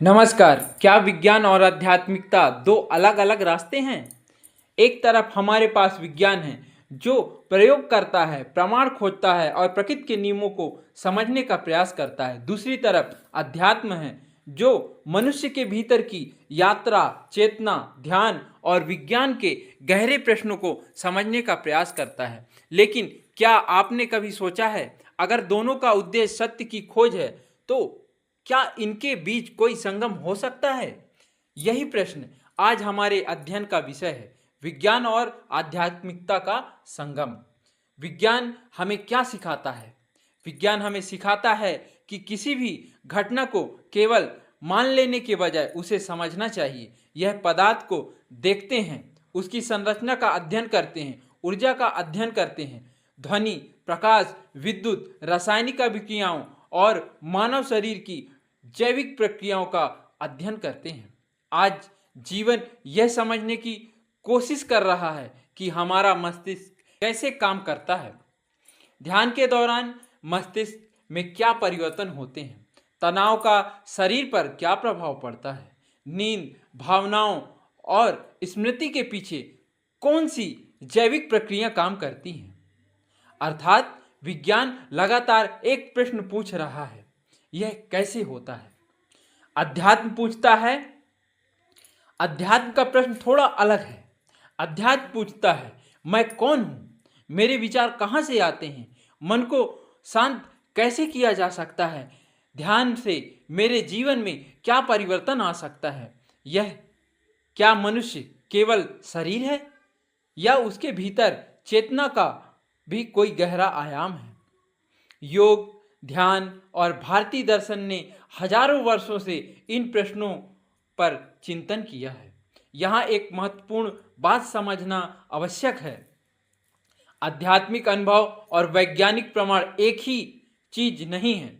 नमस्कार। क्या विज्ञान और आध्यात्मिकता दो अलग अलग रास्ते हैं? एक तरफ हमारे पास विज्ञान है जो प्रयोग करता है, प्रमाण खोजता है और प्रकृति के नियमों को समझने का प्रयास करता है। दूसरी तरफ अध्यात्म है जो मनुष्य के भीतर की यात्रा, चेतना, ध्यान और विज्ञान के गहरे प्रश्नों को समझने का प्रयास करता है। लेकिन क्या आपने कभी सोचा है, अगर दोनों का उद्देश्य सत्य की खोज है तो क्या इनके बीच कोई संगम हो सकता है? यही प्रश्न आज हमारे अध्ययन का विषय है, विज्ञान और आध्यात्मिकता का संगम। विज्ञान हमें क्या सिखाता है? विज्ञान हमें सिखाता है कि किसी भी घटना को केवल मान लेने के बजाय उसे समझना चाहिए। यह पदार्थ को देखते हैं, उसकी संरचना का अध्ययन करते हैं, ऊर्जा का अध्ययन करते हैं, ध्वनि, प्रकाश, विद्युत, रासायनिक अभिक्रियाओं और मानव शरीर की जैविक प्रक्रियाओं का अध्ययन करते हैं। आज जीवन यह समझने की कोशिश कर रहा है कि हमारा मस्तिष्क कैसे काम करता है। ध्यान के दौरान मस्तिष्क में क्या परिवर्तन होते हैं, तनाव का शरीर पर क्या प्रभाव पड़ता है, नींद, भावनाओं और स्मृति के पीछे कौन सी जैविक प्रक्रिया काम करती हैं। अर्थात विज्ञान लगातार एक प्रश्न पूछ रहा है, यह कैसे होता है? अध्यात्म पूछता है, अध्यात्म का प्रश्न थोड़ा अलग है। अध्यात्म पूछता है, मैं कौन हूँ, मेरे विचार कहाँ से आते हैं, मन को शांत कैसे किया जा सकता है, ध्यान से मेरे जीवन में क्या परिवर्तन आ सकता है। यह क्या मनुष्य केवल शरीर है या उसके भीतर चेतना का भी कोई गहरा आयाम है? योग, ध्यान और भारतीय दर्शन ने हजारों वर्षों से इन प्रश्नों पर चिंतन किया है। यहाँ एक महत्वपूर्ण बात समझना आवश्यक है, आध्यात्मिक अनुभव और वैज्ञानिक प्रमाण एक ही चीज नहीं है।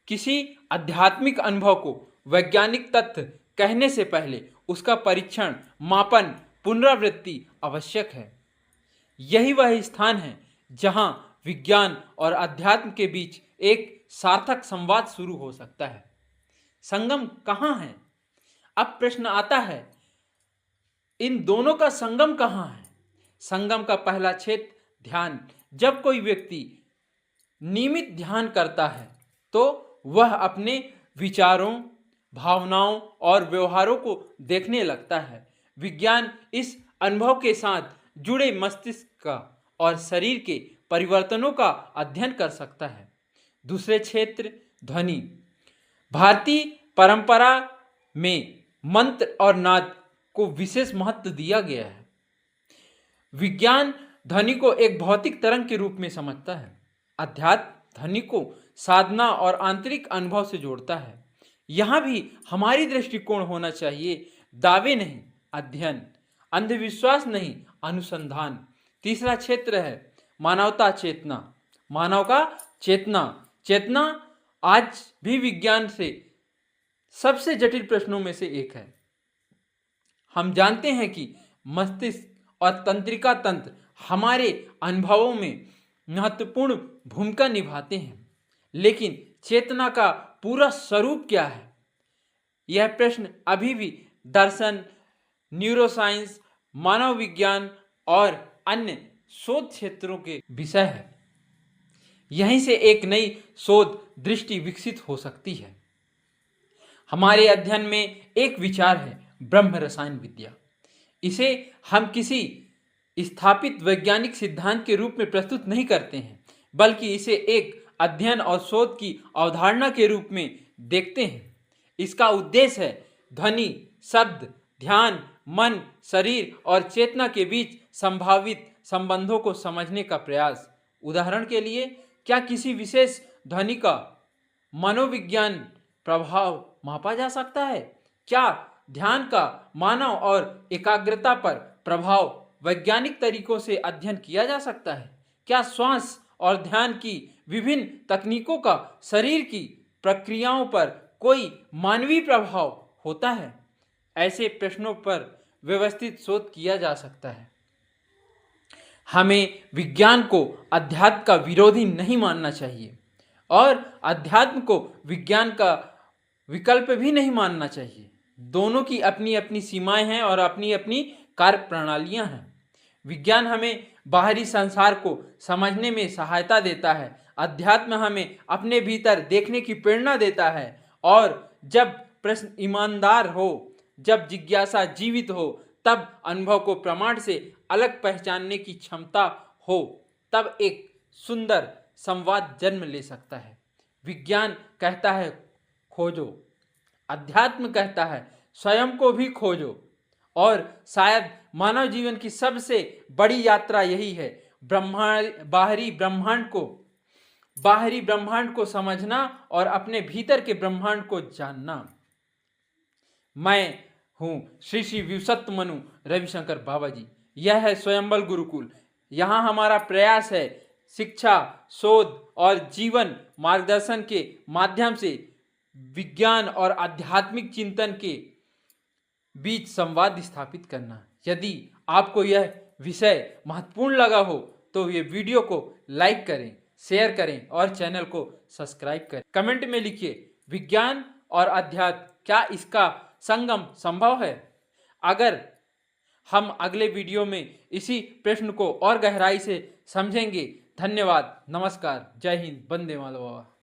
किसी आध्यात्मिक अनुभव को वैज्ञानिक तथ्य कहने से पहले उसका परीक्षण, मापन, पुनरावृत्ति आवश्यक है। यही वह स्थान है जहां विज्ञान और अध्यात्म के बीच एक सार्थक संवाद शुरू हो सकता है। संगम कहाँ है? अब प्रश्न आता है, इन दोनों का संगम कहाँ है? संगम का पहला क्षेत्र ध्यान। जब कोई व्यक्ति नियमित ध्यान करता है तो वह अपने विचारों, भावनाओं और व्यवहारों को देखने लगता है। विज्ञान इस अनुभव के साथ जुड़े मस्तिष्क का और शरीर के परिवर्तनों का अध्ययन कर सकता है। दूसरे क्षेत्र ध्वनि। भारतीय परंपरा में मंत्र और नाद को विशेष महत्व दिया गया है। विज्ञान ध्वनि को एक भौतिक तरंग के रूप में समझता है। अध्यात्म ध्वनि को साधना और आंतरिक अनुभव से जोड़ता है। यहाँ भी हमारी दृष्टिकोण होना चाहिए, दावे नहीं, अध्ययन, अंधविश्वास नहीं, अनुसंधान। तीसरा क्षेत्र है मानवता चेतना। मानव का चेतना। चेतना आज भी विज्ञान से सबसे जटिल प्रश्नों में से एक है। हम जानते हैं कि मस्तिष्क और तंत्रिका तंत्र हमारे अनुभवों में महत्वपूर्ण भूमिका निभाते हैं, लेकिन चेतना का पूरा स्वरूप क्या है? यह प्रश्न अभी भी दर्शन, न्यूरोसाइंस, मानव विज्ञान और अन्य शोध क्षेत्रों के विषय है। यहीं से एक नई शोध दृष्टि विकसित हो सकती है। हमारे अध्ययन में एक विचार है, ब्रह्म रसायन विद्या। इसे हम किसी स्थापित वैज्ञानिक सिद्धांत के रूप में प्रस्तुत नहीं करते हैं, बल्कि इसे एक अध्ययन और शोध की अवधारणा के रूप में देखते हैं। इसका उद्देश्य है ध्वनि, शब्द, ध्यान, मन, शरीर और चेतना के बीच संभावित संबंधों को समझने का प्रयास। उदाहरण के लिए, क्या किसी विशेष ध्वनि का मनोविज्ञान प्रभाव मापा जा सकता है? क्या ध्यान का मानव और एकाग्रता पर प्रभाव वैज्ञानिक तरीकों से अध्ययन किया जा सकता है? क्या श्वास और ध्यान की विभिन्न तकनीकों का शरीर की प्रक्रियाओं पर कोई मानवीय प्रभाव होता है? ऐसे प्रश्नों पर व्यवस्थित शोध किया जा सकता है। हमें विज्ञान को अध्यात्म का विरोधी नहीं मानना चाहिए और अध्यात्म को विज्ञान का विकल्प भी नहीं मानना चाहिए। दोनों की अपनी अपनी सीमाएं हैं और अपनी अपनी कार्य प्रणालियां हैं। विज्ञान हमें बाहरी संसार को समझने में सहायता देता है। अध्यात्म हमें अपने भीतर देखने की प्रेरणा देता है। और जब प्रश्न ईमानदार हो, जब जिज्ञासा जीवित हो, तब अनुभव को प्रमाण से अलग पहचानने की क्षमता हो, तब एक सुंदर संवाद जन्म ले सकता है। विज्ञान कहता है खोजो, अध्यात्म कहता है स्वयं को भी खोजो। और शायद मानव जीवन की सबसे बड़ी यात्रा यही है, बाहरी ब्रह्मांड को समझना और अपने भीतर के ब्रह्मांड को जानना। मैं हूं श्री श्री व्युत्सत मनु रविशंकर बाबा जी। यह है स्वयंबल गुरुकुल। यहाँ हमारा प्रयास है शिक्षा, शोध और जीवन मार्गदर्शन के माध्यम से विज्ञान और आध्यात्मिक चिंतन के बीच संवाद स्थापित करना। यदि आपको यह विषय महत्वपूर्ण लगा हो तो ये वीडियो को लाइक करें, शेयर करें और चैनल को सब्सक्राइब करें। कमेंट में लिखिए, विज्ञान और अध्यात्म, क्या इसका संगम संभव है? अगर हम अगले वीडियो में इसी प्रश्न को और गहराई से समझेंगे। धन्यवाद, नमस्कार, जय हिंद, वंदे मातरम।